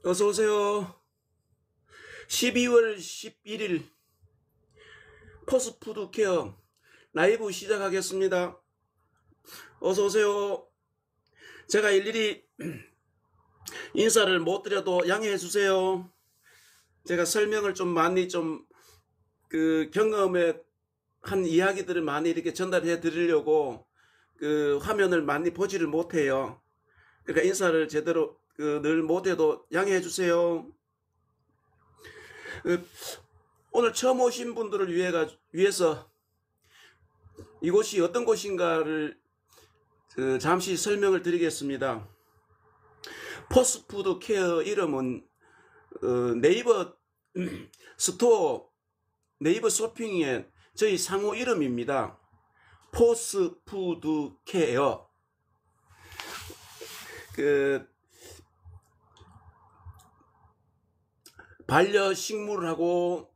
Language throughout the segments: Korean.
어서 오세요. 12월 11일 포스푸드 케어 라이브 시작하겠습니다. 어서 오세요. 제가 일일이 인사를 못 드려도 양해해 주세요. 제가 설명을 좀 많이 경험에 한 이야기들을 많이 이렇게 전달해 드리려고 화면을 많이 보지를 못해요. 그러니까 인사를 제대로 늘 못해도 양해해 주세요. 오늘 처음 오신 분들을 위해서 이곳이 어떤 곳인가를 잠시 설명을 드리겠습니다. 포스푸드 케어 이름은 네이버 스토어, 네이버 쇼핑의 저희 상호 이름입니다. 포스푸드 케어. 반려식물하고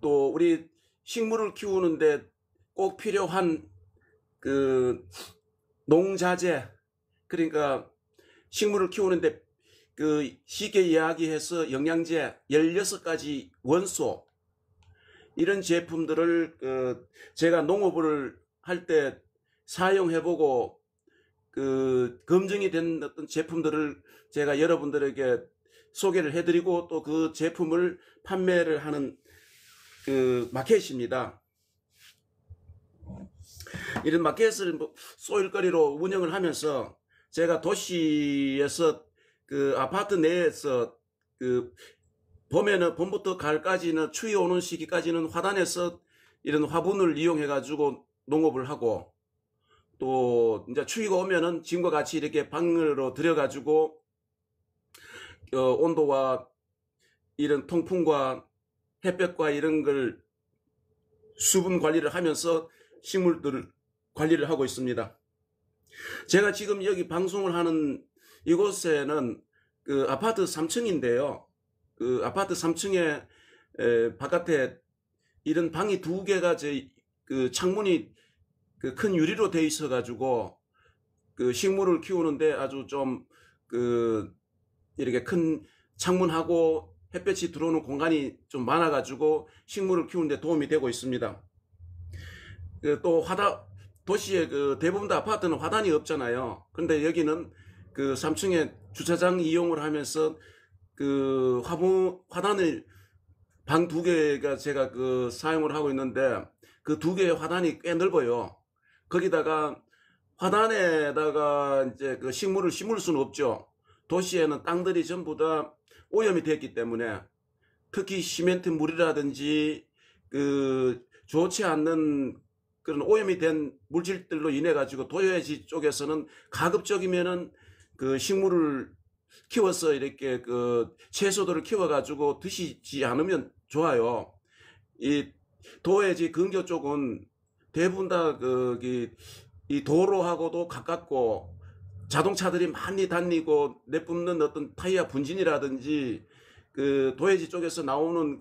또 우리 식물을 키우는데 꼭 필요한 농자재, 그러니까 식물을 키우는데 쉽게 이야기해서 영양제 16가지 원소, 이런 제품들을 제가 농업을 할 때 사용해보고 검증이 된 어떤 제품들을 제가 여러분들에게 소개를 해드리고 또 그 제품을 판매를 하는 마켓입니다. 이런 마켓을 쏘일거리로 운영을 하면서 제가 도시에서 아파트 내에서 봄부터 가을까지는 추위 오는 시기까지는 화단에서 이런 화분을 이용해 가지고 농업을 하고, 또 이제 추위가 오면은 지금과 같이 이렇게 방으로 들여 가지고 온도와 이런 통풍과 햇볕과 이런 걸 수분 관리를 하면서 식물들을 관리를 하고 있습니다. 제가 지금 여기 방송을 하는 이곳에는 아파트 3층인데요. 아파트 3층에 바깥에 이런 방이 2개가 창문이 큰 유리로 되어 있어 가지고 식물을 키우는데 아주 좀 이렇게 큰 창문하고 햇볕이 들어오는 공간이 좀 많아 가지고 식물을 키우는데 도움이 되고 있습니다. 또 도시의 대부분 다 아파트는 화단이 없잖아요. 그런데 여기는 3층에 주차장 이용을 하면서 화단을 방 2개가 제가 사용을 하고 있는데 그 2개의 화단이 꽤 넓어요. 거기다가 화단에다가 이제 식물을 심을 수는 없죠. 도시에는 땅들이 전부 다 오염이 됐기 때문에, 특히 시멘트 물이라든지 좋지 않는 그런 오염이 된 물질들로 인해 가지고 도요지 쪽에서는 가급적이면은 식물을 키워서 이렇게 채소들을 키워 가지고 드시지 않으면 좋아요. 이 도해지 근교 쪽은 대부분 다 이 도로하고도 가깝고 자동차들이 많이 다니고 내뿜는 어떤 타이어 분진이라든지 도해지 쪽에서 나오는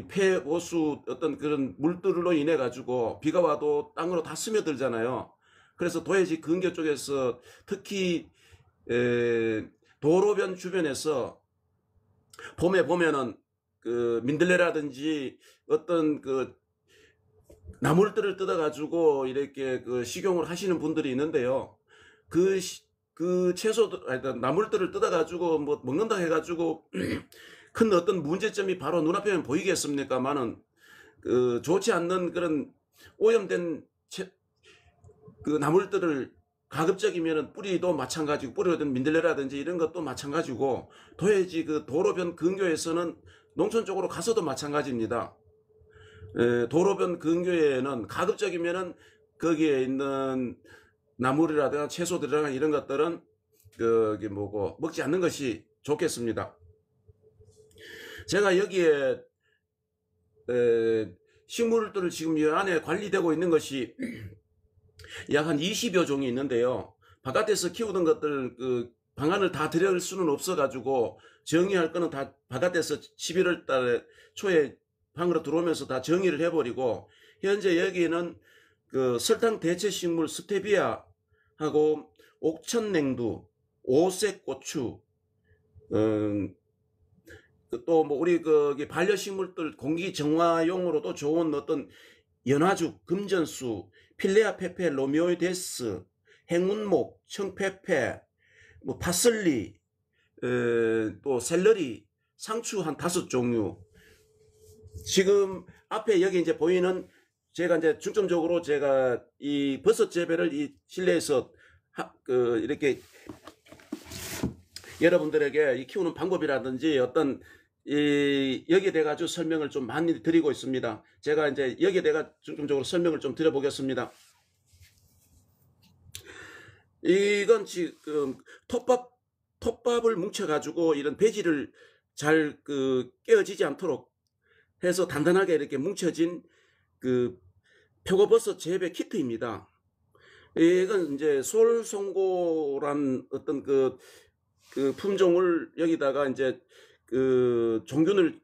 폐오수 어떤 그런 물들로 인해 가지고 비가 와도 땅으로 다 스며들잖아요. 그래서 도해지 근교 쪽에서 특히 도로변 주변에서 봄에 보면은 민들레라든지 어떤 나물들을 뜯어 가지고 이렇게 식용을 하시는 분들이 있는데요. 채소들, 나물들을 뜯어 가지고 뭐 먹는다 해 가지고 큰 어떤 문제점이 바로 눈앞에 보이겠습니까만은 좋지 않는 그런 오염된 나물들을 가급적이면 뿌리도 마찬가지고, 뿌리든 민들레라든지 이런 것도 마찬가지고, 도해지 도로변 근교에서는 농촌 쪽으로 가서도 마찬가지입니다. 도로변 근교에는 가급적이면은 거기에 있는 나물이라든가 채소들이나 이런 것들은 먹지 않는 것이 좋겠습니다. 제가 여기에 식물들을 지금 이 안에 관리되고 있는 것이 약 한 20여 종이 있는데요. 바깥에서 키우던 것들 방안을 다 들여올 수는 없어 가지고 정리할 거는 다 바깥에서 11월 달 초에 방으로 들어오면서 다 정리를 해버리고, 현재 여기는 설탕 대체 식물 스테비아하고 옥천냉두, 오색고추, 어, 또 뭐 우리 거기 반려식물들 공기 정화용으로도 좋은 어떤 연화죽, 금전수, 필레아 페페, 로미오이데스, 행운목, 청페페, 뭐 파슬리, 또 샐러리, 상추 한 5종류. 지금 앞에 여기 이제 보이는 제가 이제 중점적으로 제가 이 버섯 재배를 이 실내에서 이렇게 여러분들에게 이 키우는 방법이라든지 어떤 여기에 대해 가지고 설명을 좀 많이 드리고 있습니다. 제가 이제 여기에 대해 중점적으로 설명을 좀 드려보겠습니다. 이건 지금 톱밥을 뭉쳐가지고 이런 배지를 잘 깨어지지 않도록 해서 단단하게 이렇게 뭉쳐진 표고버섯 재배 키트입니다. 이건 이제 솔송고란 어떤 그 품종을 여기다가 이제 종균을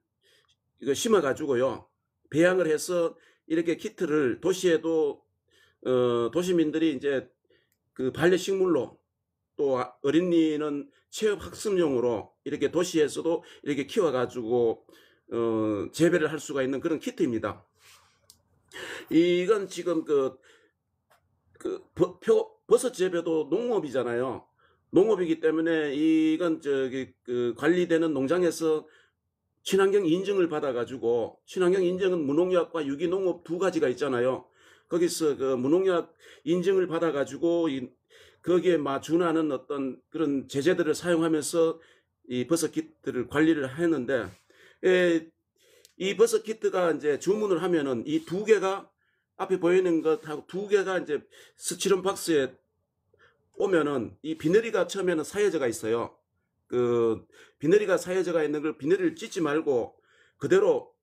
이거 심어 가지고요, 배양을 해서 이렇게 키트를 도시에도 도시민들이 이제 반려식물로, 또 어린이는 체험학습용으로 이렇게 도시에서도 이렇게 키워가지고 재배를 할 수가 있는 그런 키트입니다. 이건 지금 버섯 재배도 농업이잖아요. 농업이기 때문에 이건 관리되는 농장에서 친환경 인증을 받아가지고, 친환경 인증은 무농약과 유기농업 두 가지가 있잖아요. 거기서 무농약 인증을 받아가지고 거기에 준하는 어떤 그런 제재들을 사용하면서 이 버섯 키트를 관리를 했는데, 이 버섯 키트가 이제 주문을 하면은 이 2개가 앞에 보이는 것하고 2개가 이제 스티로폼 박스에 오면은 이 비너리가 처음에는 사여져가 있어요. 비너리가 사여져가 있는 걸 비너리를 찢지 말고 그대로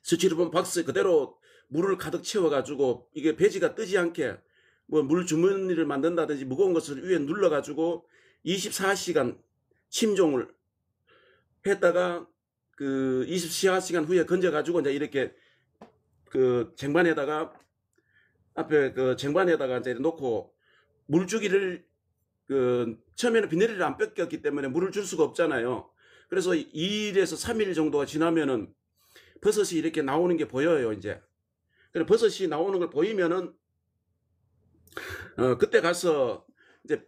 스티로폼 박스 그대로 물을 가득 채워가지고 이게 배지가 뜨지 않게 뭐 물 주머니를 만든다든지 무거운 것을 위에 눌러가지고 24시간 침종을 했다가 24시간 후에 건져가지고 이제 이렇게 쟁반에다가 앞에 쟁반에다가 이제 놓고 물주기를 처음에는 비닐을 안 뺏겼기 때문에 물을 줄 수가 없잖아요. 그래서 2일에서 3일 정도가 지나면은 버섯이 이렇게 나오는 게 보여요, 이제. 그래서 버섯이 나오는 걸 보이면은 그때 가서 이제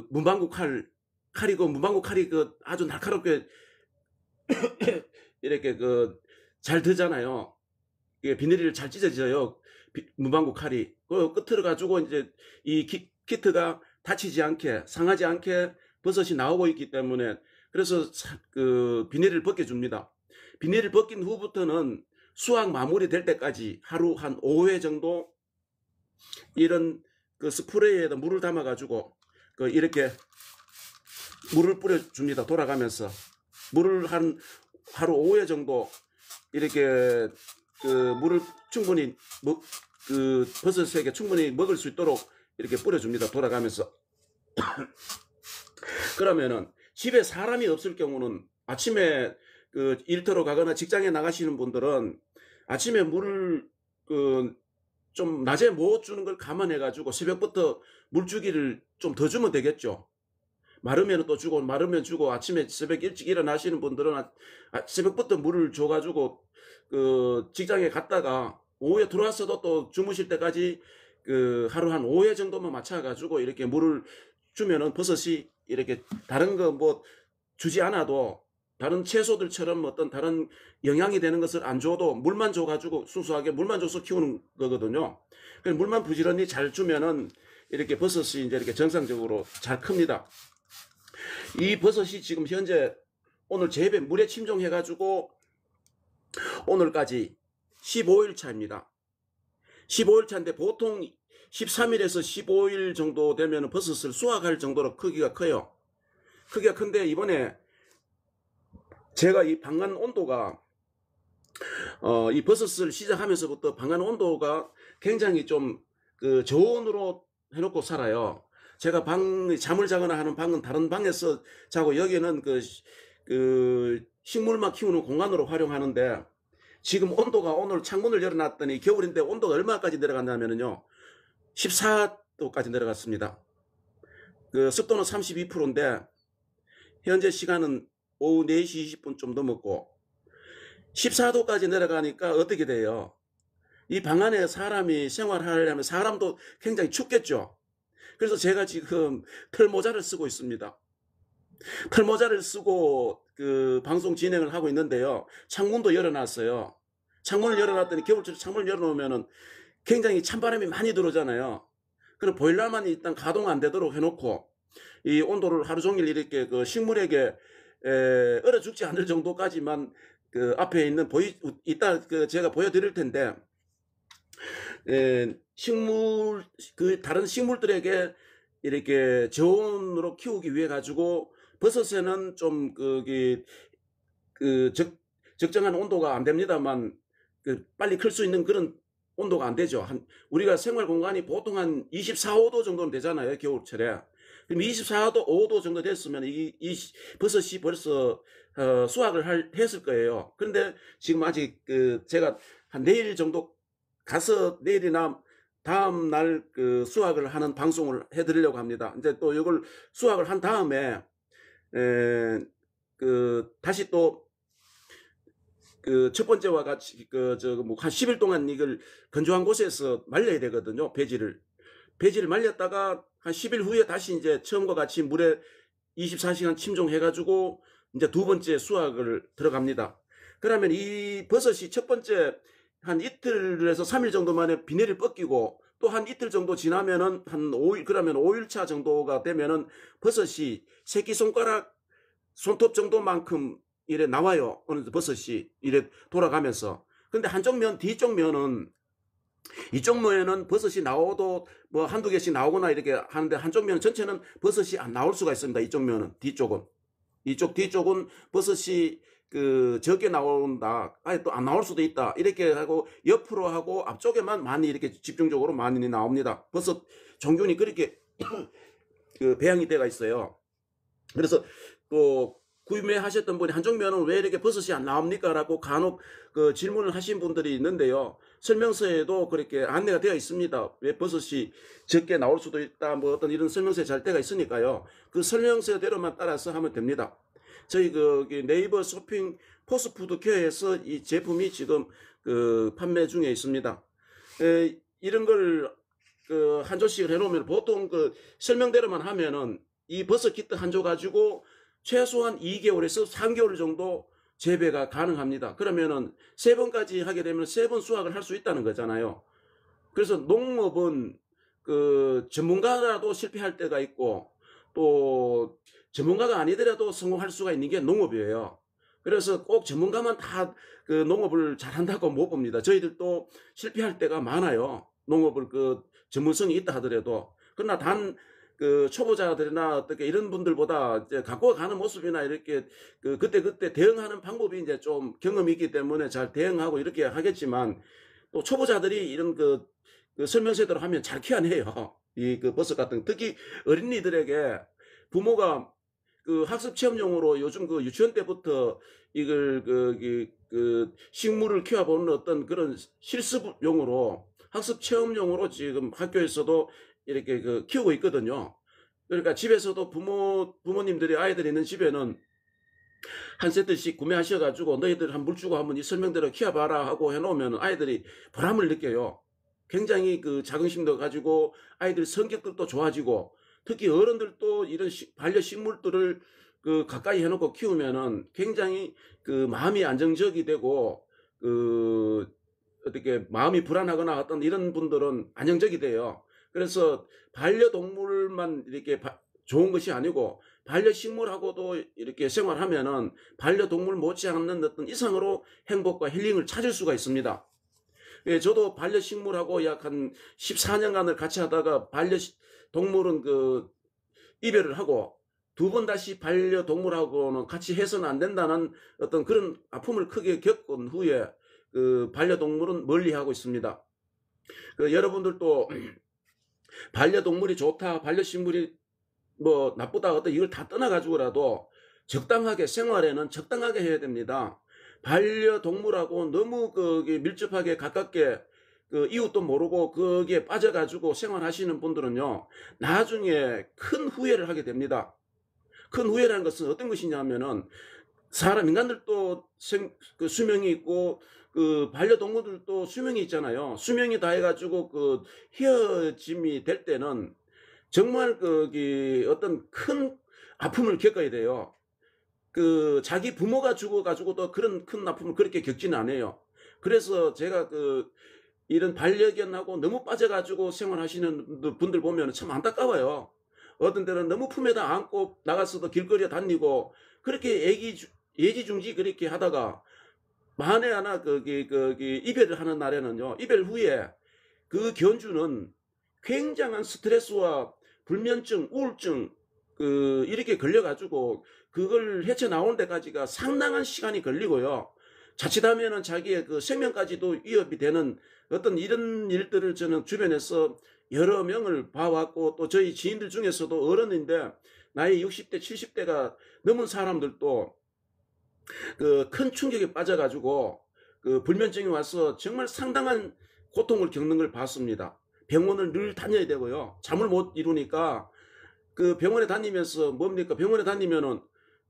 문방구 칼이고, 문방구 칼이 아주 날카롭게 이렇게 잘 드잖아요. 이게 비닐을 잘 찢어져요, 문방구 칼이. 끝으로 가지고 이제 이 키트가 다치지 않게, 상하지 않게 버섯이 나오고 있기 때문에, 그래서 비닐을 벗겨줍니다. 비닐을 벗긴 후부터는 수확 마무리 될 때까지 하루 한 5회 정도 이런 스프레이에다 물을 담아 가지고 이렇게 물을 뿌려줍니다. 돌아가면서 물을 한 하루 5회 정도 이렇게 물을 충분히 버섯에게 충분히 먹을 수 있도록 이렇게 뿌려줍니다. 돌아가면서. 그러면은 집에 사람이 없을 경우는 아침에 일터로 가거나 직장에 나가시는 분들은 아침에 물을 좀 낮에 못 주는 걸 감안해 가지고 새벽부터 물주기를 좀 더 주면 되겠죠. 마르면 또 주고, 마르면 주고. 아침에 새벽 일찍 일어나시는 분들은 새벽부터 물을 줘가지고 직장에 갔다가 오후에 들어왔어도 또 주무실 때까지 하루 한 5회 정도만 맞춰가지고 이렇게 물을 주면은 버섯이 이렇게 다른 거 뭐 주지 않아도 다른 채소들처럼 어떤 다른 영양이 되는 것을 안 줘도 물만 줘가지고 순수하게 물만 줘서 키우는 거거든요. 그래서 물만 부지런히 잘 주면은 이렇게 버섯이 이제 이렇게 정상적으로 잘 큽니다. 이 버섯이 지금 현재 오늘 재배 물에 침종해가지고 오늘까지 15일 차입니다. 15일 차인데 보통 13일에서 15일 정도 되면 버섯을 수확할 정도로 크기가 커요. 크기가 큰데 이번에 제가 이 방안 온도가 이 버섯을 시작하면서부터 방안 온도가 굉장히 좀 저온으로 해놓고 살아요. 제가 잠을 자거나 하는 방은 다른 방에서 자고, 여기는 식물만 키우는 공간으로 활용하는데, 지금 온도가 오늘 창문을 열어놨더니 겨울인데 온도가 얼마까지 내려갔냐면요, 14도까지 내려갔습니다. 습도는 32%인데 현재 시간은 오후 4시 20분 좀 넘었고 14도까지 내려가니까 어떻게 돼요? 이 방 안에 사람이 생활하려면 사람도 굉장히 춥겠죠. 그래서 제가 지금 털모자를 쓰고 있습니다. 털모자를 쓰고 그 방송 진행을 하고 있는데요. 창문도 열어놨어요. 창문을 열어놨더니 겨울철에 창문을 열어놓으면은 굉장히 찬바람이 많이 들어오잖아요. 그럼 보일러만 일단 가동 안 되도록 해놓고 이 온도를 하루 종일 이렇게 그 식물에게 얼어 죽지 않을 정도까지만 그 앞에 있는 이따 그 제가 보여드릴 텐데 식물 그 다른 식물들에게 이렇게 저온으로 키우기 위해 가지고 버섯에는 좀 거기 그 적정한 온도가 안 됩니다만 그 빨리 클 수 있는 그런 온도가 안 되죠. 우리가 생활 공간이 보통 한 24, 5도 정도는 되잖아요. 겨울철에. 그럼 24도, 5도 정도 됐으면 이 버섯이 벌써 수확을 했을 거예요. 그런데 지금 아직 그 제가 한 내일 정도 가서 내일이나 다음 날 그 수확을 하는 방송을 해드리려고 합니다. 이제 또 이걸 수확을 한 다음에 그 다시 또 그 첫 번째와 같이 그 저 뭐 한 10일 동안 이걸 건조한 곳에서 말려야 되거든요. 배지를 말렸다가 한 10일 후에 다시 이제 처음과 같이 물에 24시간 침종해 가지고 이제 두 번째 수확을 들어갑니다. 그러면 이 버섯이 첫 번째 한 이틀에서 3일 정도 만에 비닐을 벗기고 또 한 이틀 정도 지나면은 한 5일, 그러면 5일차 정도가 되면은 버섯이 새끼손가락 손톱 정도만큼 이래 나와요. 어느 버섯이 이래 돌아가면서. 근데 한쪽 면, 뒤쪽 면은 이쪽 면에는 버섯이 나오도 뭐 한두 개씩 나오거나 이렇게 하는데 한쪽 면 전체는 버섯이 안 나올 수가 있습니다. 이쪽 면은, 뒤쪽은. 이쪽 뒤쪽은 버섯이 그 적게 나온다. 아예 또 안 나올 수도 있다. 이렇게 하고 옆으로 하고 앞쪽에만 많이 이렇게 집중적으로 많이 나옵니다. 버섯 종균이 그렇게 그 배양이 되어 있어요. 그래서 또 구매하셨던 분이 한쪽 면은 왜 이렇게 버섯이 안 나옵니까? 라고 간혹 그 질문을 하신 분들이 있는데요. 설명서에도 그렇게 안내가 되어 있습니다. 왜 버섯이 적게 나올 수도 있다. 뭐 어떤 이런 설명서에 잘 되어 있으니까요. 그 설명서대로만 따라서 하면 됩니다. 저희 그 네이버 쇼핑 포스푸드 케어에서 이 제품이 지금 그 판매 중에 있습니다. 이런 걸 그 한 조씩을 해놓으면 보통 그 설명대로만 하면은 이 버섯 키트 한 조 가지고 최소한 2개월에서 3개월 정도 재배가 가능합니다. 그러면은 3번까지 하게 되면 3번 수확을 할 수 있다는 거잖아요. 그래서 농업은 그 전문가라도 실패할 때가 있고 또 전문가가 아니더라도 성공할 수가 있는 게 농업이에요. 그래서 꼭 전문가만 다 그 농업을 잘한다고 못 봅니다. 저희들도 실패할 때가 많아요. 농업을 그 전문성이 있다 하더라도. 그러나 그 초보자들이나 어떻게 이런 분들보다 이제 갖고 가는 모습이나 이렇게 그 그때 대응하는 방법이 이제 좀 경험이 있기 때문에 잘 대응하고 이렇게 하겠지만 또 초보자들이 이런 그 설명서대로 하면 잘 키워내요. 이 그 버섯 같은 특히 어린이들에게 부모가 그 학습 체험용으로 요즘 그 유치원 때부터 이걸 그 식물을 키워보는 어떤 그런 실습용으로 학습 체험용으로 지금 학교에서도 이렇게 그 키우고 있거든요. 그러니까 집에서도 부모님들이 아이들이 있는 집에는 한 세트씩 구매하셔가지고 너희들 한 물 주고 한번 이 설명대로 키워봐라 하고 해놓으면 아이들이 보람을 느껴요. 굉장히 그 자긍심도 가지고 아이들 성격들도 좋아지고 특히 어른들도 이런 반려식물들을 그 가까이 해놓고 키우면은 굉장히 그 마음이 안정적이 되고 그 어떻게 마음이 불안하거나 어떤 이런 분들은 안정적이 돼요. 그래서 반려동물만 이렇게 좋은 것이 아니고 반려식물하고도 이렇게 생활하면은 반려동물 못지않는 어떤 이상으로 행복과 힐링을 찾을 수가 있습니다. 예, 저도 반려식물하고 약 한 14년간을 같이 하다가 반려동물은 그 이별을 하고 두 번 다시 반려동물하고는 같이 해서는 안 된다는 어떤 그런 아픔을 크게 겪은 후에 그 반려동물은 멀리하고 있습니다. 그 여러분들도 반려동물이 좋다, 반려식물이 뭐 나쁘다, 어떤 이걸 다 떠나가지고라도 적당하게 생활에는 적당하게 해야 됩니다. 반려동물하고 너무 밀접하게 가깝게 그 이웃도 모르고 거기에 빠져가지고 생활하시는 분들은요 나중에 큰 후회를 하게 됩니다. 큰 후회라는 것은 어떤 것이냐면은 인간들도 수명이 있고 그 반려동물들도 수명이 있잖아요. 수명이 다 해가지고 그 헤어짐이 될 때는 정말 어떤 큰 아픔을 겪어야 돼요. 그 자기 부모가 죽어가지고도 그런 큰 아픔을 그렇게 겪지는 않아요. 그래서 제가 이런 반려견하고 너무 빠져가지고 생활하시는 분들 보면 참 안타까워요. 어떤 때는 너무 품에다 안고 나가서도 길거리에 다니고 그렇게 예지중지 그렇게 하다가 만에 하나 이별을 하는 날에는요, 이별 후에 그 견주는 굉장한 스트레스와 불면증, 우울증 이렇게 걸려가지고 그걸 헤쳐나오는 데까지가 상당한 시간이 걸리고요. 자칫하면은 자기의 그 생명까지도 위협이 되는 어떤 이런 일들을 저는 주변에서 여러 명을 봐왔고, 또 저희 지인들 중에서도 어른인데 나이 60대, 70대가 넘은 사람들도 그 큰 충격에 빠져가지고 그 불면증이 와서 정말 상당한 고통을 겪는 걸 봤습니다. 병원을 늘 다녀야 되고요. 잠을 못 이루니까 그 병원에 다니면서 뭡니까? 병원에 다니면은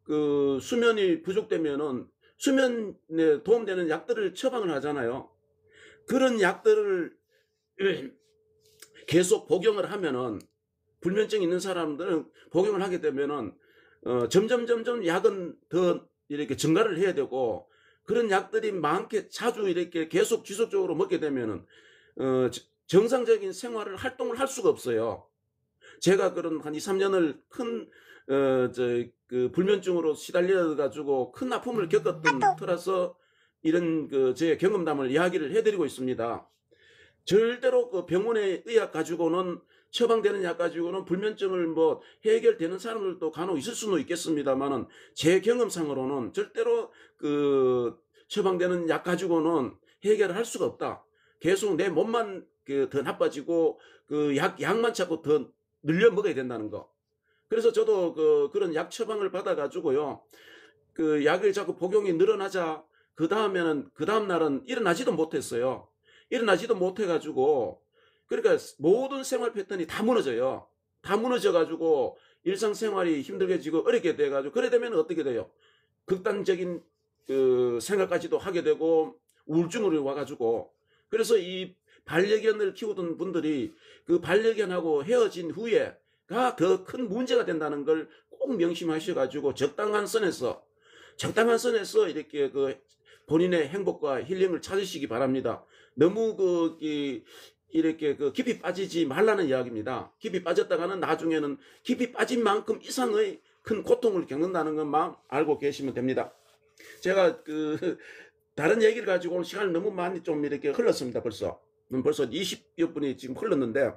그 수면이 부족되면은 수면에 도움되는 약들을 처방을 하잖아요. 그런 약들을 계속 복용을 하면은, 불면증 있는 사람들은 복용을 하게 되면은 점점 약은 더 이렇게 증가를 해야 되고, 그런 약들이 많게 자주 이렇게 계속 지속적으로 먹게 되면은 정상적인 생활을 활동을 할 수가 없어요. 제가 그런 한 2, 3년을 큰 불면증으로 시달려 가지고 큰 아픔을 겪었던 터라서 이런 제 경험담을 이야기를 해드리고 있습니다. 절대로 그 병원의 의학 가지고는, 처방되는 약 가지고는 불면증을 뭐 해결되는 사람들도 간혹 있을 수는 있겠습니다만은, 제 경험상으로는 절대로 처방되는 약 가지고는 해결을 할 수가 없다. 계속 내 몸만 더 나빠지고 약만 자꾸 더 늘려 먹어야 된다는 거. 그래서 저도 그런 약 처방을 받아가지고요, 그 약을 자꾸 복용이 늘어나자 그 다음 날은 일어나지도 못했어요. 일어나지도 못해가지고, 그러니까 모든 생활 패턴이 다 무너져요. 다 무너져가지고 일상생활이 힘들게지고 어렵게 돼가지고, 그래 되면 어떻게 돼요? 극단적인 생각까지도 하게 되고 우울증으로 와가지고. 그래서 이 반려견을 키우던 분들이 그 반려견하고 헤어진 후에가 더 큰 문제가 된다는 걸 꼭 명심하셔가지고 적당한 선에서 이렇게 본인의 행복과 힐링을 찾으시기 바랍니다. 너무 이렇게 깊이 빠지지 말라는 이야기입니다. 깊이 빠졌다가는 나중에는 깊이 빠진 만큼 이상의 큰 고통을 겪는다는 것만 알고 계시면 됩니다. 제가 다른 얘기를 가지고 오늘 시간을 너무 많이 좀 이렇게 흘렀습니다. 벌써 20여 분이 지금 흘렀는데,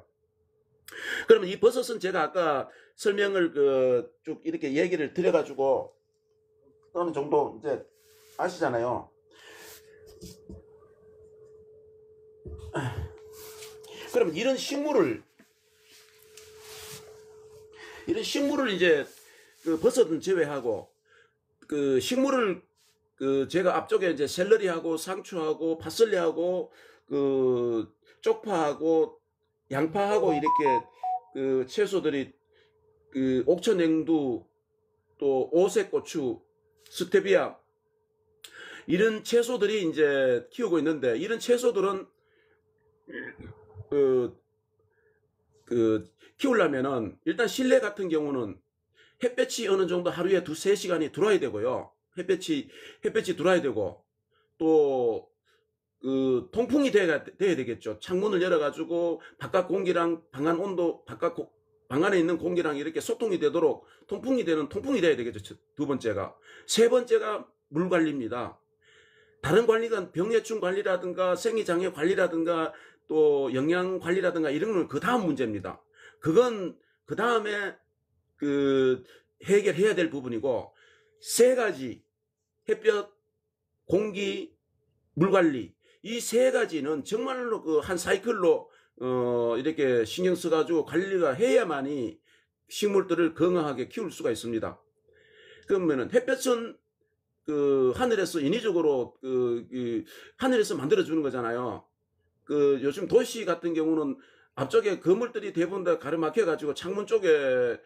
그러면 이 버섯은 제가 아까 설명을 쭉 이렇게 얘기를 드려가지고 어느 정도 이제 아시잖아요. 그러면 이런 식물을 이제 버섯은 제외하고 식물을 제가 앞쪽에 이제 샐러리하고 상추하고 파슬리하고 쪽파하고 양파하고 이렇게 채소들이 옥천냉두, 또 오색고추, 스테비아, 이런 채소들이 이제 키우고 있는데, 이런 채소들은 키우려면은 일단 실내 같은 경우는 햇볕이 어느 정도 하루에 2-3시간이 들어와야 되고요. 햇볕이 들어와야 되고, 또 통풍이 돼야 되겠죠. 창문을 열어가지고 바깥 공기랑 방 안에 있는 공기랑 이렇게 소통이 되도록 통풍이 돼야 되겠죠. 두 번째가. 세 번째가 물 관리입니다. 다른 관리가 병해충 관리라든가 생리장애 관리라든가 또 영양 관리라든가 이런 건 그 다음 문제입니다. 그건 그 다음에 해결해야 될 부분이고, 세 가지, 햇볕, 공기, 물 관리, 이 세 가지는 정말로 한 사이클로 이렇게 신경 써가지고 관리가 해야만이 식물들을 건강하게 키울 수가 있습니다. 그러면은 햇볕은 하늘에서 인위적으로 하늘에서 만들어주는 거잖아요. 요즘 도시 같은 경우는 앞쪽에 건물들이 대부분 다 가로막혀가지고 창문 쪽에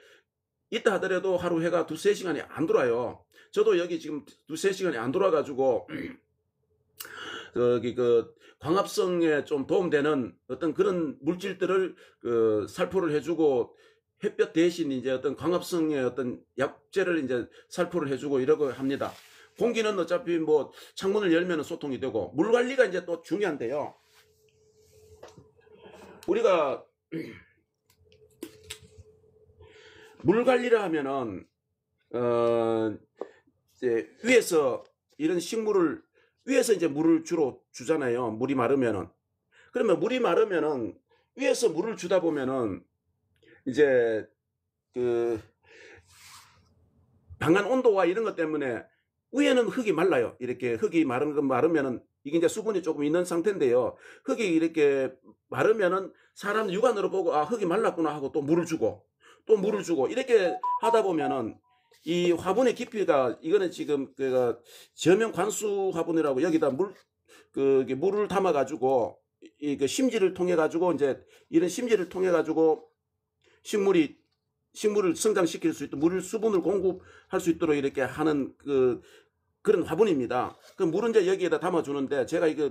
있다 하더라도 하루 해가 두세 시간이 안 돌아요. 저도 여기 지금 두세 시간이 안 돌아가지고 거기 광합성에 좀 도움되는 어떤 그런 물질들을 살포를 해주고 햇볕 대신 이제 어떤 광합성의 어떤 약재를 이제 살포를 해주고 이러고 합니다. 공기는 어차피 뭐 창문을 열면 소통이 되고 물 관리가 이제 또 중요한데요. 우리가 물 관리를 하면은 이제 위에서 이런 식물을 위에서 이제 물을 주로 주잖아요. 물이 마르면은. 그러면 물이 마르면은 위에서 물을 주다 보면은 이제 그 방한 온도와 이런 것 때문에 위에는 흙이 말라요. 이렇게 흙이 마르면은 이게 이제 수분이 조금 있는 상태인데요. 흙이 이렇게 마르면은 사람 육안으로 보고 아 흙이 말랐구나 하고 또 물을 주고 또 물을 주고 이렇게 하다 보면은 이 화분의 깊이가 이거는 지금 그 저면 관수 화분이라고 여기다 물을 담아 가지고 이 심지를 통해 가지고 이제 이런 심지를 통해 가지고 식물을 성장시킬 수 있도록 수분을 공급할 수 있도록 이렇게 하는 그런 화분입니다. 그 물은 이제 여기에다 담아주는데 제가 이거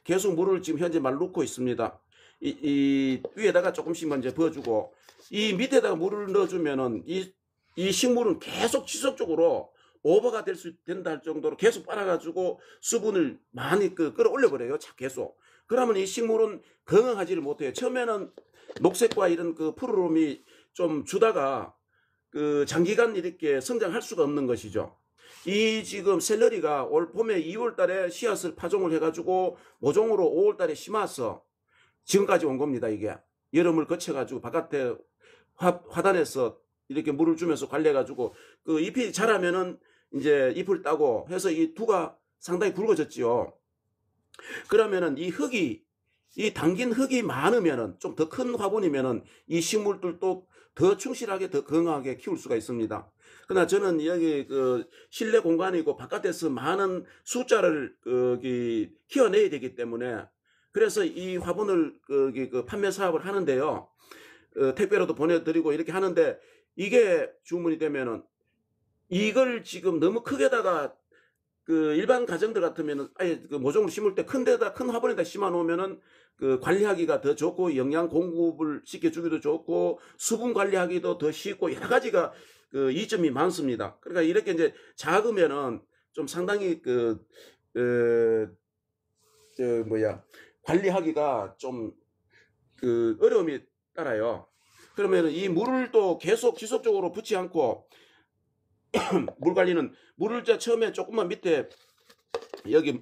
계속 물을 지금 현재 말 넣고 있습니다. 이 위에다가 조금씩만 이제 부어주고 이 밑에다가 물을 넣어주면은 이 식물은 계속 지속적으로 오버가 된다 할 정도로 계속 빨아가지고 수분을 많이 끌어올려 버려요. 계속. 그러면 이 식물은 건강하지를 못해요. 처음에는 녹색과 이런 푸르름이 좀 주다가 장기간 이렇게 성장할 수가 없는 것이죠. 이 지금 샐러리가 올 봄에 2월 달에 씨앗을 파종을 해가지고 모종으로 5월 달에 심어서 지금까지 온 겁니다. 이게 여름을 거쳐가지고 바깥에 화단에서 이렇게 물을 주면서 관리해가지고 잎이 자라면은 이제 잎을 따고 해서 이 두가 상당히 굵어졌지요. 그러면은 이 담긴 흙이 많으면은 좀 더 큰 화분이면은 이 식물들도 더 충실하게 더 건강하게 키울 수가 있습니다. 그러나 저는 여기 실내 공간이고 바깥에서 많은 숫자를 키워내야 되기 때문에 그래서 이 화분을 판매 사업을 하는데요. 택배로도 보내드리고 이렇게 하는데 이게 주문이 되면은 이걸 지금 너무 크게다가 일반 가정들 같으면은 아예 모종을 심을 때 큰 화분에다 심어 놓으면은 관리하기가 더 좋고 영양 공급을 시켜주기도 좋고 수분 관리하기도 더 쉽고 여러 가지가 이점이 많습니다. 그러니까 이렇게 이제 작으면은 좀 상당히 관리하기가 좀 어려움이 따라요. 그러면 이 물을 또 계속 지속적으로 붓지 않고 물 관리는 물을 처음에 조금만 밑에 여기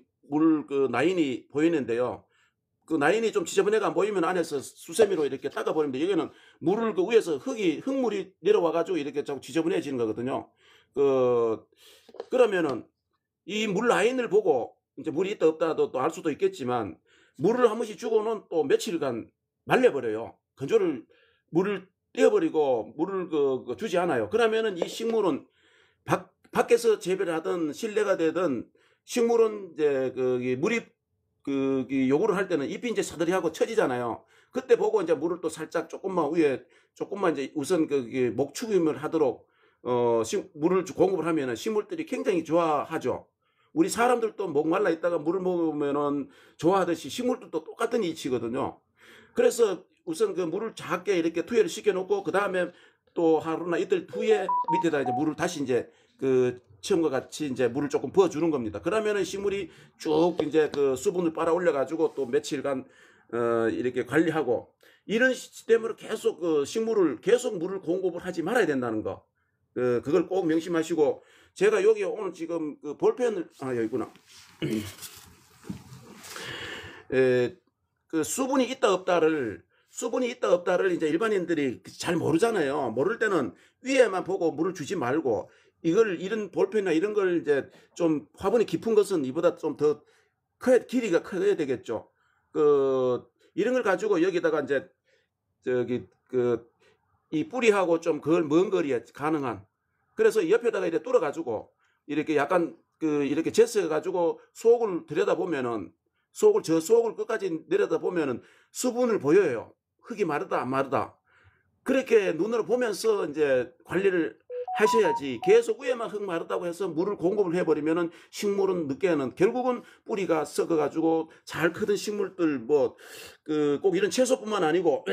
라인이 보이는데요. 라인이 좀 지저분해가 안 보이면 안에서 수세미로 이렇게 닦아버리는데 여기는 물을 위에서 흙물이 내려와가지고 이렇게 자꾸 지저분해지는 거거든요. 그러면은 이 물 라인을 보고 이제 물이 있다 없다도 또 알 수도 있겠지만 물을 한 번씩 주고는 또 며칠간 말려버려요. 물을 떼어버리고 물을 주지 않아요. 그러면은 이 식물은 밖에서 재배를 하든 실내가 되든 식물은 이제 물이 요구를 할 때는 잎이 이제 사들이하고 처지잖아요. 그때 보고 이제 물을 또 살짝 조금만 이제 우선 목축임을 하도록 물을 공급을 하면은 식물들이 굉장히 좋아하죠. 우리 사람들도 목말라 있다가 물을 먹으면은 좋아하듯이 식물들도 똑같은 이치거든요. 그래서 우선 물을 작게 이렇게 투여를 시켜놓고 그 다음에 또 하루나 이틀 후에 밑에다 이제 물을 다시 이제 처음과 같이 이제 물을 조금 부어주는 겁니다. 그러면은 식물이 쭉 이제 수분을 빨아올려 가지고 또 며칠간 이렇게 관리하고 이런 시스템으로 계속 계속 물을 공급을 하지 말아야 된다는 거. 그걸 꼭 명심하시고 제가 여기 오늘 지금 볼펜을 여기구나. 수분이 있다 없다를 이제 일반인들이 잘 모르잖아요. 모를 때는 위에만 보고 물을 주지 말고 이런 볼펜이나 이런 걸 이제 좀 화분이 깊은 것은 이보다 좀 더 길이가 커야 되겠죠. 이런 걸 가지고 여기다가 이제 이 뿌리하고 좀 먼 거리에 가능한 그래서 옆에다가 이렇게 뚫어 가지고 이렇게 약간 이렇게 제스해 가지고 속을 들여다보면은 속을 끝까지 내려다보면은 수분을 보여요. 흙이 마르다 안 마르다. 그렇게 눈으로 보면서 이제 관리를 하셔야지 계속 위에만 흙 마르다고 해서 물을 공급을 해버리면은 식물은 늦게는 결국은 뿌리가 썩어가지고 잘 크던 식물들 뭐 그 꼭 이런 채소뿐만 아니고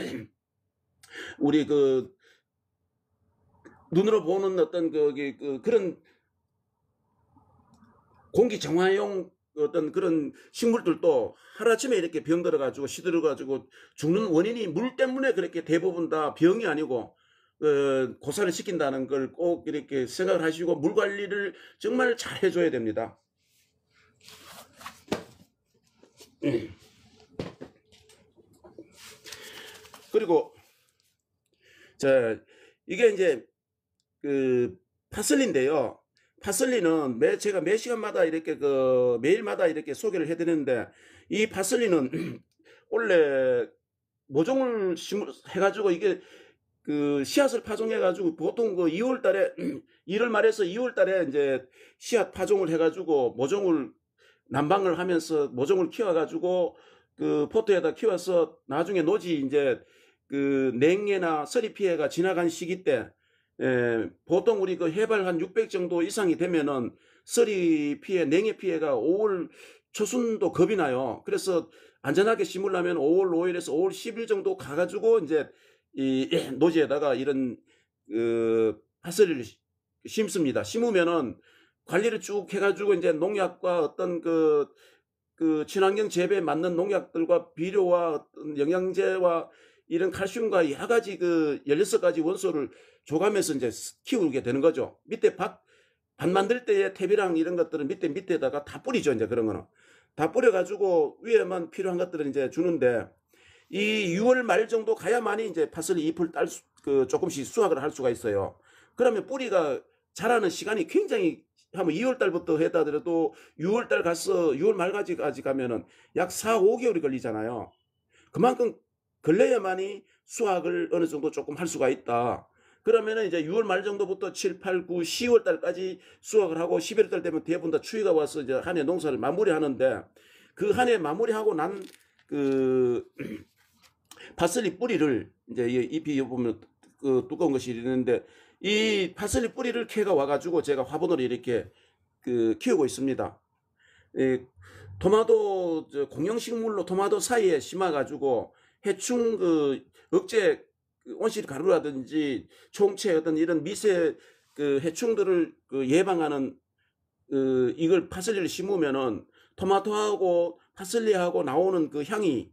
우리 그 눈으로 보는 어떤 그런 공기 정화용 어떤 그런 식물들도 하루아침에 이렇게 병들어가지고 시들어가지고 죽는 원인이 물 때문에 그렇게 대부분 다 병이 아니고 고사를 시킨다는 걸 꼭 이렇게 생각을 하시고 물 관리를 정말 잘 해줘야 됩니다. 그리고 이게 이제 그 파슬리인데요. 파슬리는 제가 매 시간마다 이렇게 매일마다 이렇게 소개를 해드리는데 이 파슬리는 원래 모종을 해가지고 이게 씨앗을 파종해가지고 보통 2월 달에 1월 말에서 2월 달에 이제 씨앗 파종을 해가지고 모종을 난방을 하면서 모종을 키워가지고 포트에다 키워서 나중에 노지 이제 냉해나 서리 피해가 지나간 시기 때 보통 우리 해발 한 600 정도 이상이 되면은 서리 피해, 냉해 피해가 5월 초순도 겁이 나요. 그래서 안전하게 심으려면 5월 5일에서 5월 10일 정도 가가지고 이제 이 노지에다가 이런 파슬리를 심습니다. 심으면은 관리를 쭉 해가지고 이제 농약과 어떤 친환경 재배에 맞는 농약들과 비료와 어떤 영양제와 이런 칼슘과 여러 가지 16가지 원소를 줘가면서 이제 키우게 되는 거죠. 밑에 밭 만들 때의 탭이랑 이런 것들은 밑에다가 다 뿌리죠. 이제 그런 거는. 다 뿌려가지고 위에만 필요한 것들은 이제 주는데 이 6월 말 정도 가야만이 이제 파슬리 잎을 조금씩 수확을 할 수가 있어요. 그러면 뿌리가 자라는 시간이 굉장히 한번 2월 달부터 했다 하더라도 6월 달 가서 6월 말까지 가면은 약 4, 5개월이 걸리잖아요. 그만큼 걸려야만이 수확을 어느 정도 조금 할 수가 있다. 그러면은 이제 6월 말 정도부터 7, 8, 9, 10월 달까지 수확을 하고 11월 달 되면 대부분 다 추위가 와서 이제 한 해 농사를 마무리하는데 그 한 해 마무리하고 난 파슬리 뿌리를 이제 잎이 보면 두꺼운 것이 있는데 이 파슬리 뿌리를 캐가 와가지고 제가 화분으로 이렇게 키우고 있습니다. 토마토 공용식물로 토마토 사이에 심어가지고 해충 억제 온실 가루라든지 총체 어떤 이런 미세 해충들을 예방하는 이걸 파슬리를 심으면은 토마토하고 파슬리하고 나오는 향이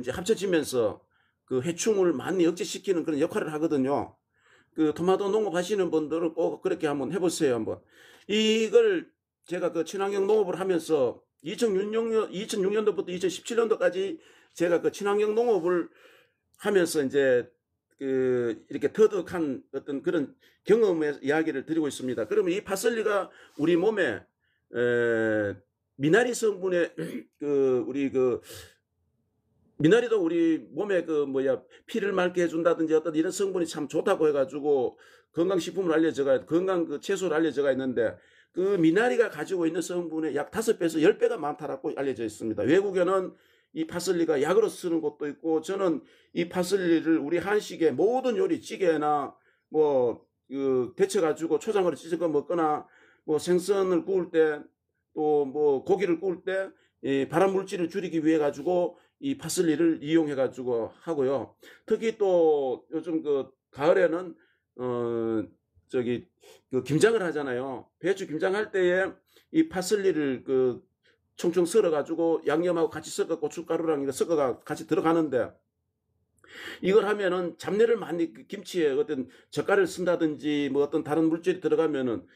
이제 합쳐지면서 해충을 많이 억제시키는 그런 역할을 하거든요. 토마토 농업 하시는 분들은 꼭 그렇게 한번 해보세요. 한번 이걸 제가 친환경 농업을 하면서 2006년도부터 2017년도까지 제가 친환경 농업을 하면서 이제 이렇게 터득한 어떤 그런 경험의 이야기를 드리고 있습니다. 그러면 이 파슬리가 우리 몸에 미나리 성분의 미나리도 우리 몸에 피를 맑게 해준다든지 어떤 이런 성분이 참 좋다고 해가지고 건강식품을 알려져가 건강 채소를 알려져가 있는데 미나리가 가지고 있는 성분의 약 5배에서 10배가 많다라고 알려져 있습니다. 외국에는 이 파슬리가 약으로 쓰는 것도 있고 저는 이 파슬리를 우리 한식의 모든 요리 찌개나 데쳐가지고 초장으로 찢어 먹거나 생선을 구울 때 또 고기를 구울 때 발암 물질을 줄이기 위해 가지고 이 파슬리를 이용해 가지고 하고요. 특히 또 요즘 가을에는 김장을 하잖아요. 배추 김장할 때에 이 파슬리를 총총 썰어 가지고 양념하고 같이 섞어 고춧가루랑 이거 섞어가 같이 들어가는데 이걸 하면은 잡내를 많이 김치에 어떤 젓갈을 쓴다든지 어떤 다른 물질이 들어가면은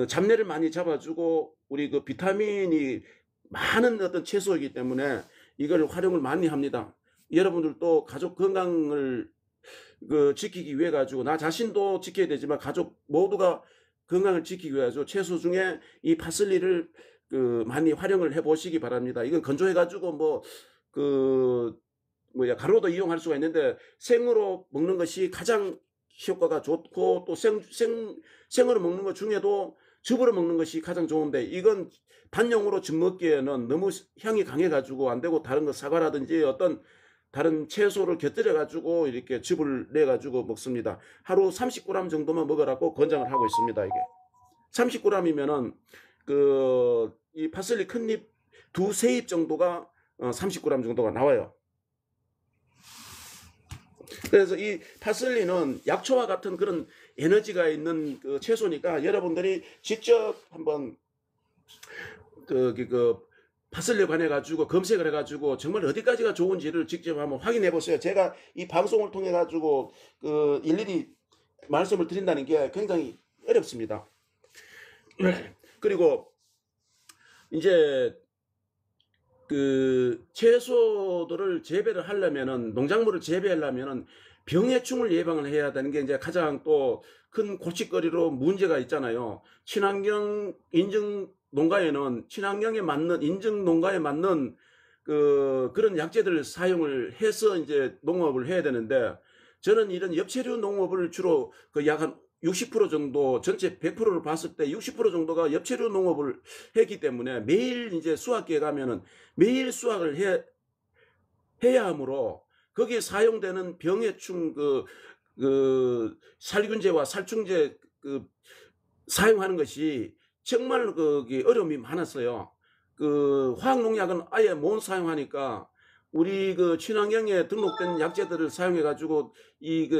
잡내를 많이 잡아주고 우리 비타민이 많은 어떤 채소이기 때문에 이걸 활용을 많이 합니다. 여러분들도 가족 건강을 지키기 위해 가지고 나 자신도 지켜야 되지만 가족 모두가 건강을 지키기 위해서 채소 중에 이 파슬리를 많이 활용을 해 보시기 바랍니다. 이건 건조해 가지고 가루도 이용할 수가 있는데 생으로 먹는 것이 가장 효과가 좋고 또 생으로 먹는 것 중에도 즙으로 먹는 것이 가장 좋은데 이건 단용으로 즙 먹기에는 너무 향이 강해 가지고 안 되고 다른 거 사과라든지 어떤 다른 채소를 곁들여 가지고 이렇게 즙을 내 가지고 먹습니다. 하루 30g 정도만 먹으라고 권장을 하고 있습니다. 이게 30g이면은 이 파슬리 큰잎 두세 잎 정도가 30g 정도가 나와요. 그래서 이 파슬리는 약초와 같은 그런 에너지가 있는 그 채소니까 여러분들이 직접 한번 파슬리에 관해 가지고 검색을 해 가지고 정말 어디까지가 좋은지를 직접 한번 확인해 보세요. 제가 이 방송을 통해 가지고 일일이 말씀을 드린다는 게 굉장히 어렵습니다. 그리고 이제 채소들을 재배를 하려면은, 농작물을 재배하려면은 병해충을 예방을 해야 되는 게 이제 가장 또 큰 골칫거리로 문제가 있잖아요. 친환경 인증 농가에는 친환경에 맞는, 인증 농가에 맞는 그런 약재들을 사용을 해서 이제 농업을 해야 되는데, 저는 이런 엽채류 농업을 주로 약 한 60% 정도, 전체 100%를 봤을 때 60% 정도가 엽채류 농업을 했기 때문에 매일 이제 수확기에 가면은 매일 수확을 해야 하므로 거기에 사용되는 병해충 살균제와 살충제 사용하는 것이 정말 어려움이 많았어요. 화학농약은 아예 못 사용하니까 우리 친환경에 등록된 약재들을 사용해 가지고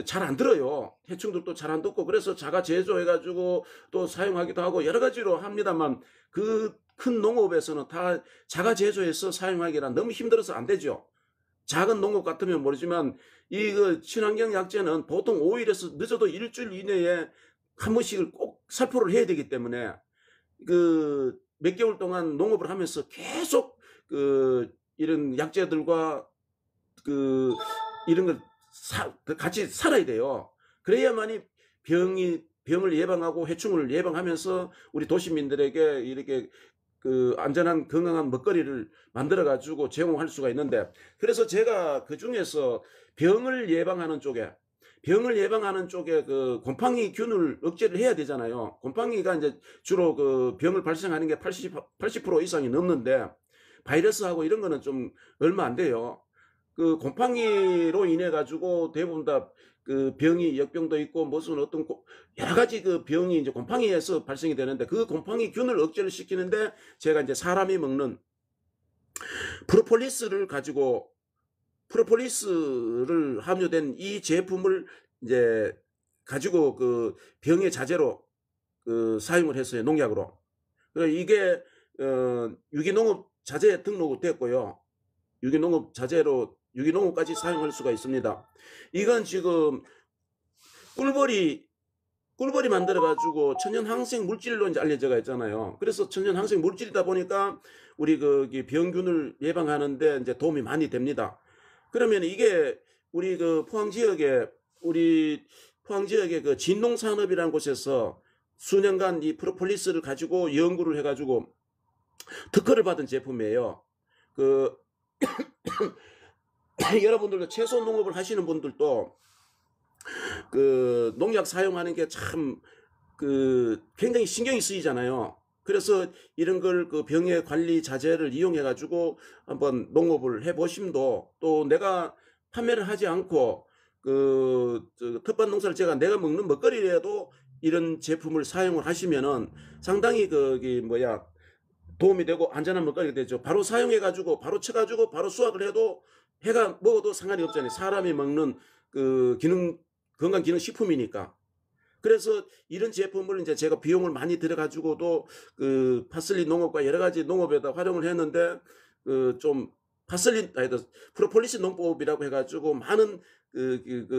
잘 안 들어요. 해충들도 잘 안 듣고, 그래서 자가 제조해 가지고 또 사용하기도 하고 여러 가지로 합니다만, 큰 농업에서는 다 자가 제조해서 사용하기란 너무 힘들어서 안 되죠. 작은 농업 같으면 모르지만 친환경 약재는 보통 5일에서 늦어도 일주일 이내에 한 번씩을 꼭 살포를 해야 되기 때문에 몇 개월 동안 농업을 하면서 계속 이런 약재들과 이런 걸 같이 살아야 돼요. 그래야만이 병을 예방하고 해충을 예방하면서 우리 도시민들에게 이렇게 안전한 건강한 먹거리를 만들어 가지고 제공할 수가 있는데, 그래서 제가 그 중에서 병을 예방하는 쪽에 곰팡이균을 억제를 해야 되잖아요. 곰팡이가 이제 주로 병을 발생하는 게 80% 이상이 넘는데, 바이러스하고 이런 거는 좀 얼마 안 돼요. 곰팡이로 인해 가지고 대부분 다 병이 역병도 있고 무슨 어떤 여러 가지 병이 이제 곰팡이에서 발생이 되는데, 곰팡이균을 억제를 시키는데 제가 이제 사람이 먹는 프로폴리스를 함유된 이 제품을 이제 가지고 병의 자재로 사용을 했어요. 농약으로. 이게 유기농업 자재에 등록됐고요. 유기농업까지 사용할 수가 있습니다. 이건 지금 꿀벌이 만들어 가지고 천연 항생 물질로 이제 알려져 있잖아요. 그래서 천연 항생 물질이다 보니까 우리 병균을 예방하는데 이제 도움이 많이 됩니다. 그러면 이게 우리 포항 지역에 진농산업이라는 곳에서 수년간 이 프로폴리스를 가지고 연구를 해가지고 특허를 받은 제품이에요. 여러분들도 채소 농업을 하시는 분들도 농약 사용하는 게 참 굉장히 신경이 쓰이잖아요. 그래서 이런 걸 병의 관리 자재를 이용해 가지고 한번 농업을 해 보심도, 또 내가 판매를 하지 않고 텃밭 농사를 내가 먹는 먹거리라도 이런 제품을 사용을 하시면은 상당히 도움이 되고 안전한 먹거리가 되죠. 바로 사용해 가지고 바로 쳐 가지고 바로 수확을 해도 해가 먹어도 상관이 없잖아요. 사람이 먹는 건강 기능 식품이니까. 그래서 이런 제품을 이제 제가 비용을 많이 들여 가지고도 파슬리 농업과 여러 가지 농업에다 활용을 했는데, 좀 프로폴리스 농법이라고 해 가지고 많은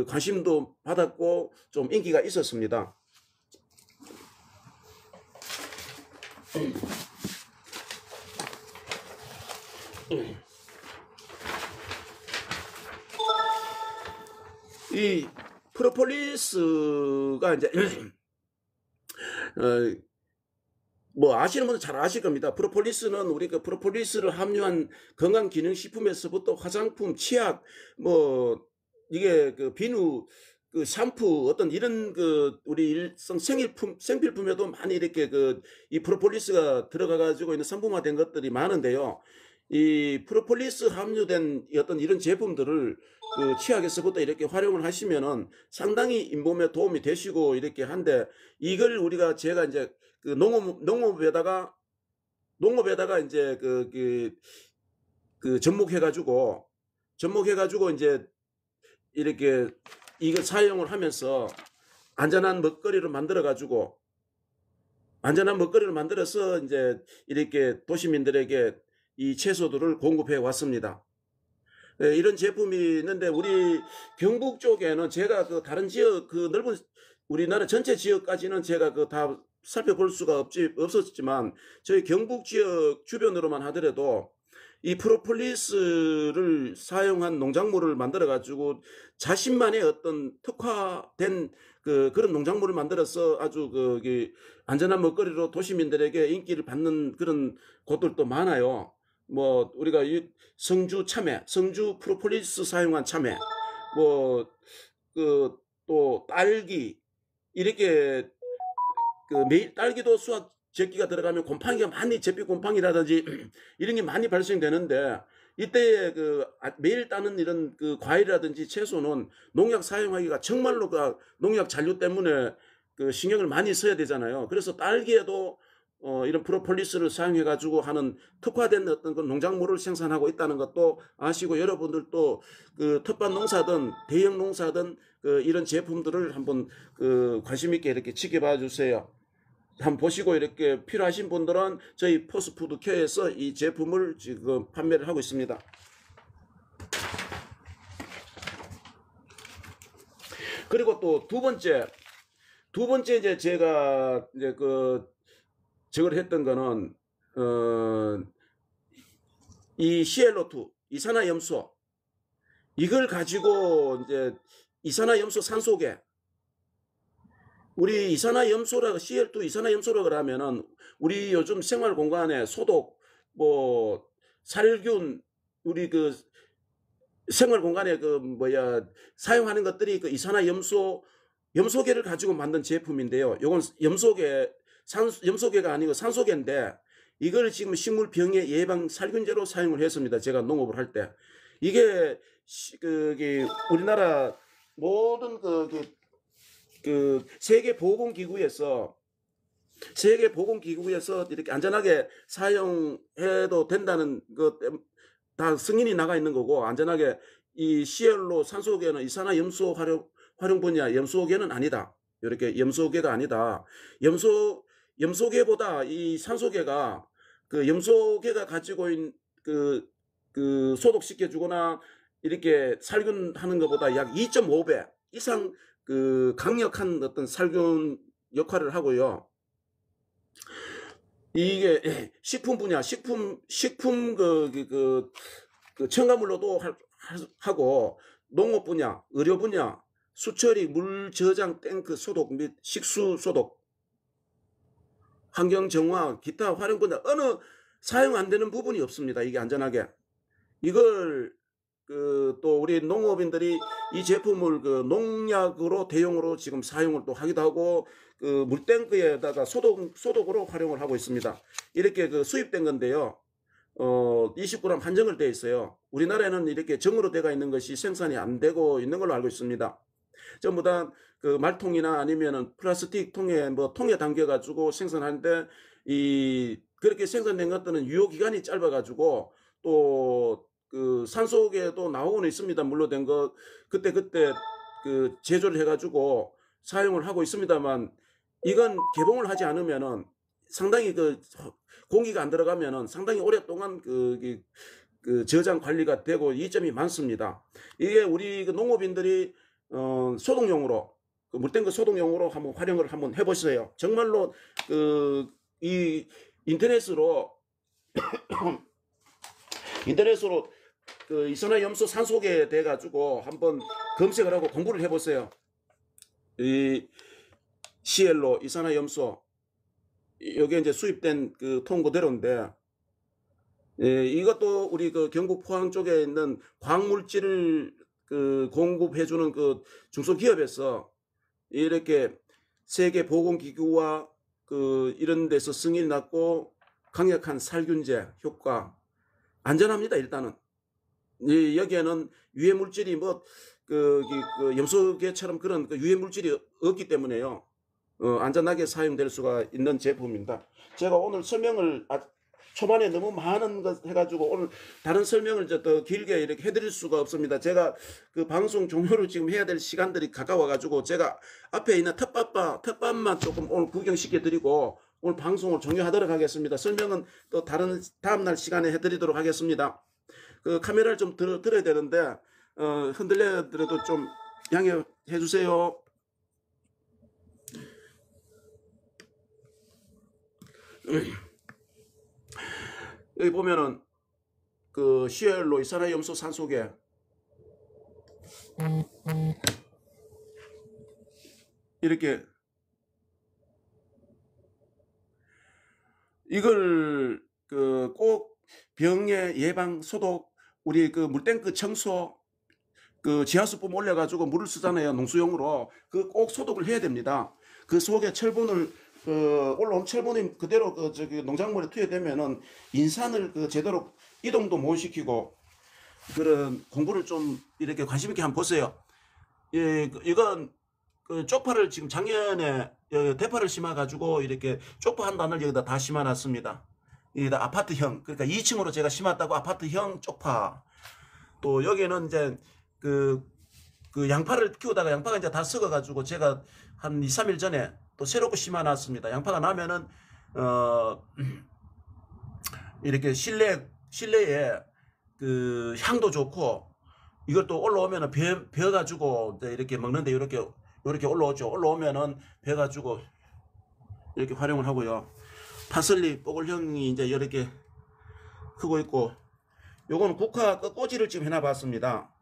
관심도 받았고 좀 인기가 있었습니다. 이 프로폴리스가 이제 아시는 분은 잘 아실 겁니다. 프로폴리스는 우리가 프로폴리스를 함유한 건강기능식품에서부터 화장품, 치약, 이게 비누, 샴푸, 어떤 이런 우리 일상 생필품에도 많이 이렇게 이 프로폴리스가 들어가 가지고 있는 상품화된 것들이 많은데요. 이 프로폴리스 함유된 어떤 이런 제품들을 그 치약에서부터 이렇게 활용을 하시면은 상당히 잇몸에 도움이 되시고 이렇게 한데, 이걸 우리가 제가 이제 그 농업에다가 이제 접목해가지고 이제 이렇게 이걸 사용을 하면서 안전한 먹거리를 만들어서 이제 이렇게 도시민들에게 이 채소들을 공급해 왔습니다. 네, 이런 제품이 있는데, 우리 경북 쪽에는 제가 그 다른 지역, 그 넓은 우리나라 전체 지역까지는 제가 그 다 살펴볼 수가 없었지만, 저희 경북 지역 주변으로만 하더라도 이 프로폴리스를 사용한 농작물을 만들어 가지고 자신만의 어떤 특화된 그런 농작물을 만들어서 아주 안전한 먹거리로 도시민들에게 인기를 받는 그런 곳들도 많아요. 뭐 우리가 성주 참외, 성주 프로폴리스 사용한 참외, 뭐 또 딸기, 이렇게 매일 딸기도 수확 제기가 들어가면 곰팡이가 많이, 제비 곰팡이라든지 이런 게 많이 발생되는데, 이때 매일 따는 이런 과일이라든지 채소는 농약 사용하기가 정말로 농약 잔류 때문에 신경을 많이 써야 되잖아요. 그래서 딸기에도 이런 프로폴리스를 사용해 가지고 하는 특화된 어떤 농작물을 생산하고 있다는 것도 아시고, 여러분들도 텃밭 농사든 대형 농사든 이런 제품들을 한번 관심 있게 이렇게 지켜봐 주세요. 한번 보시고, 이렇게 필요하신 분들은 저희 포스푸드케어에서 이 제품을 지금 판매를 하고 있습니다. 그리고 또 두 번째 이제 제가 이제 저걸 했던 거는 이 CLO2 이산화염소, 이걸 가지고 이제 이산화염소 산소계, 우리 CL2 이산화염소라 그러면은 우리 요즘 생활 공간에 소독, 뭐 살균, 우리 생활 공간에 사용하는 것들이 염소계를 가지고 만든 제품인데요. 요건 염소계가 아니고 산소계인데, 이걸 지금 식물 병해 예방 살균제로 사용을 했습니다. 제가 농업을 할 때. 이게 우리나라 모든 세계보건기구에서 이렇게 안전하게 사용해도 된다는 것 다 승인이 나가 있는 거고, 안전하게 이 CL로 산소계는 이산화염소 활용 분야 염소계는 아니다. 이렇게 염소계가 아니다. 염소계보다 이 산소계가 염소계가 가지고 있는 소독시켜 주거나 이렇게 살균하는 것보다 약 2.5배 이상 강력한 어떤 살균 역할을 하고요. 이게 식품 분야, 식품 첨가물로도 하고, 농업 분야, 의료 분야, 수처리, 물 저장 탱크 소독 및 식수 소독, 환경 정화, 기타 활용 분야, 어느 사용 안 되는 부분이 없습니다. 이게 안전하게. 이걸 또 우리 농업인들이 이 제품을 농약으로 대용으로 지금 사용을 또 하기도 하고, 물탱크에다가 소독으로 활용을 하고 있습니다. 이렇게 수입된 건데요. 20g 한정을 되어 있어요. 우리나라에는 이렇게 정으로 되어 있는 것이 생산이 안 되고 있는 걸로 알고 있습니다. 전부 다 말통이나 아니면은 플라스틱 통에 담겨 가지고 생산하는데, 그렇게 생산된 것들은 유효 기간이 짧아 가지고 또 산소계도 나오고는 있습니다. 물로 된 거 그때 제조를 해가지고 사용을 하고 있습니다만, 이건 개봉을 하지 않으면은 상당히 공기가 안 들어가면은 상당히 오랫동안 저장 관리가 되고 이점이 많습니다. 이게 우리 농업인들이 소독용으로, 물탱크 소독용으로 한번 활용을 한번 해보세요. 정말로 이 인터넷으로 이산화염소 산소계에 대해 가지고 한번 검색을 하고 공부를 해보세요. 이 CL로 이산화염소, 여기에 이제 수입된 통그대로인데, 이것도 우리 경북 포항 쪽에 있는 광물질을 공급해주는 중소기업에서 이렇게 세계보건기구와 이런 데서 승인이 났고, 강력한 살균제 효과, 안전합니다. 일단은 여기에는 유해 물질이 뭐 염소계처럼 그런 유해 물질이 없기 때문에요. 안전하게 사용될 수가 있는 제품입니다. 제가 오늘 설명을 초반에 너무 많은 것 해가지고 오늘 다른 설명을 더 길게 이렇게 해드릴 수가 없습니다. 제가 그 방송 종료를 지금 해야 될 시간들이 가까워가지고 제가 앞에 있는 텃밭만 조금 오늘 구경시켜 드리고 오늘 방송을 종료하도록 하겠습니다. 설명은 또 다음날 시간에 해드리도록 하겠습니다. 그 카메라를 좀 들어야 되는데 흔들려더라도 좀 양해해 주세요. 여기 보면은 그 시엘로 이산화염소 산소계 이렇게 이걸 그 꼭 병의 예방 소독 우리 그 물탱크 청소 그 지하수품 올려가지고 물을 쓰잖아요. 농수용으로 그 꼭 소독을 해야 됩니다. 그 속에 철분을 올라온 철분이 그대로 저기 농작물에 투여되면은 인산을 제대로 이동도 못 시키고 그런 공부를 좀 이렇게 관심 있게 한번 보세요. 예, 이건 쪽파를 지금 작년에 대파를 심어가지고 이렇게 쪽파 한 단을 여기다 다 심어놨습니다. 여기다 아파트형 그러니까 2층으로 제가 심었다고 아파트형 쪽파. 또 여기는 이제 그 양파를 키우다가 양파가 이제 다 썩어가지고 제가 한 2, 3일 전에 또 새롭게 심어놨습니다. 양파가 나면은 이렇게 실내에 그 향도 좋고 이걸 또 올라오면은 베어가지고 이렇게 먹는데 이렇게 올라오죠. 올라오면은 베어가지고 이렇게 활용을 하고요. 파슬리 뽀글형이 이제 이렇게 크고 있고 요거는 국화 꼬지를 지금 해놔봤습니다.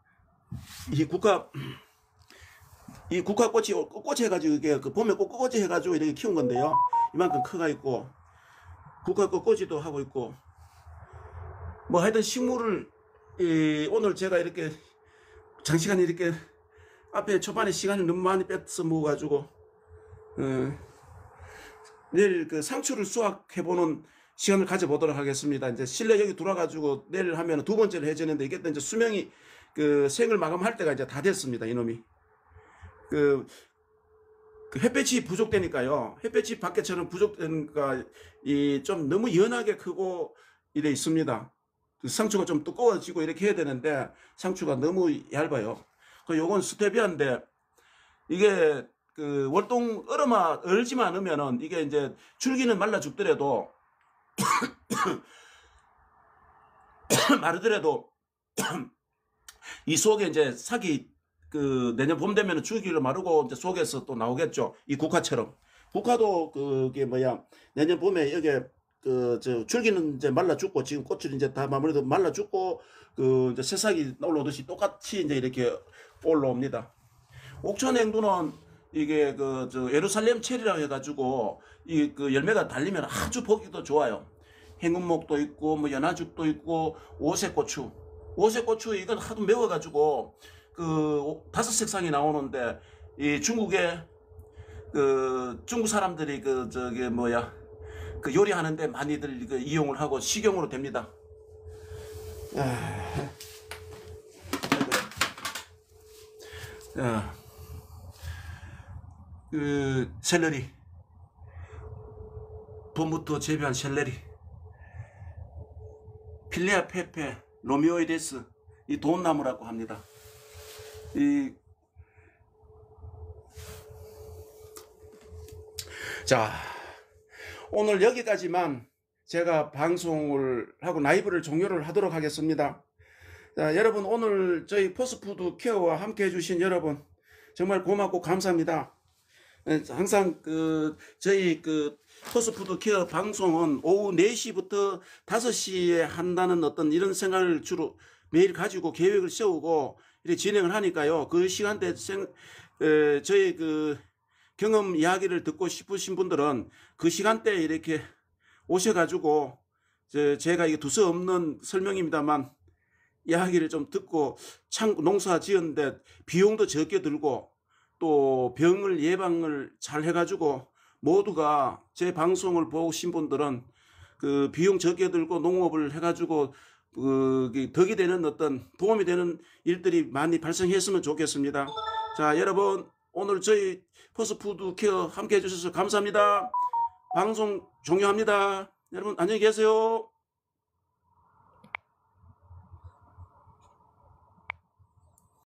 이 국화꽃이 해가지고 이게 봄에 꽃꽂이 해가지고 이렇게 키운 건데요. 이만큼 커가 있고 국화꽃 꼬지도 하고 있고 뭐 하여튼 식물을 오늘 제가 이렇게 장시간 이렇게 앞에 초반에 시간을 너무 많이 뺏어 먹어가지고 내일 그 상추를 수확해보는 시간을 가져보도록 하겠습니다. 이제 실내 여기 들어와가지고 내일 하면 두 번째를 해지는데 이게 또 이제 수명이 그 생을 마감할 때가 이제 다 됐습니다. 이놈이 그 햇볕이 부족되니까요. 햇볕이 밖에처럼 부족되니까 좀 너무 연하게 크고 이래 있습니다. 상추가 좀 두꺼워지고 이렇게 해야 되는데 상추가 너무 얇아요. 요건 스테비아인데 이게 그 월동 얼지만 않으면은 이게 이제 줄기는 말라 죽더라도 마르더라도 이 속에 이제 삭이 그 내년 봄 되면 줄기를 마르고 이제 속에서 또 나오겠죠. 이 국화처럼. 국화도 그게 내년 봄에 여기 줄기는 이제 말라 죽고 지금 꽃을 이제 다 마무리도 말라 죽고 이제 새싹이 올라오듯이 똑같이 이제 이렇게 올라옵니다. 옥천행두는 이게 예루살렘 체리라고 해가지고 이 열매가 달리면 아주 보기도 좋아요. 행운목도 있고 뭐 연화죽도 있고 오색고추 이건 하도 매워가지고 5색상이 나오는데 이 중국에 중국 사람들이 요리하는데 많이들 이용을 하고 식용으로 됩니다. 샐러리 봄부터 재배한 샐러리 필레아 페페 로미오이데스 이 돈나무라고 합니다. 자 오늘 여기까지만 제가 방송을 하고 라이브를 종료를 하도록 하겠습니다. 자, 여러분 오늘 저희 포스푸드 케어와 함께 해주신 여러분 정말 고맙고 감사합니다. 항상 저희 포스푸드 케어 방송은 오후 4시부터 5시에 한다는 어떤 이런 생각을 주로 매일 가지고 계획을 세우고 이렇게 진행을 하니까요. 그 시간대 저희 경험 이야기를 듣고 싶으신 분들은 그 시간대에 이렇게 오셔가지고 제가 이게 두서없는 설명입니다만 이야기를 좀 듣고 농사 지었는데 비용도 적게 들고 또 병을 예방을 잘 해가지고 모두가 제 방송을 보신 분들은 비용 적게 들고 농업을 해가지고 덕이 되는 어떤 도움이 되는 일들이 많이 발생했으면 좋겠습니다. 자, 여러분 오늘 저희 퍼스트푸드 케어 함께 해주셔서 감사합니다. 방송 종료합니다. 여러분 안녕히 계세요.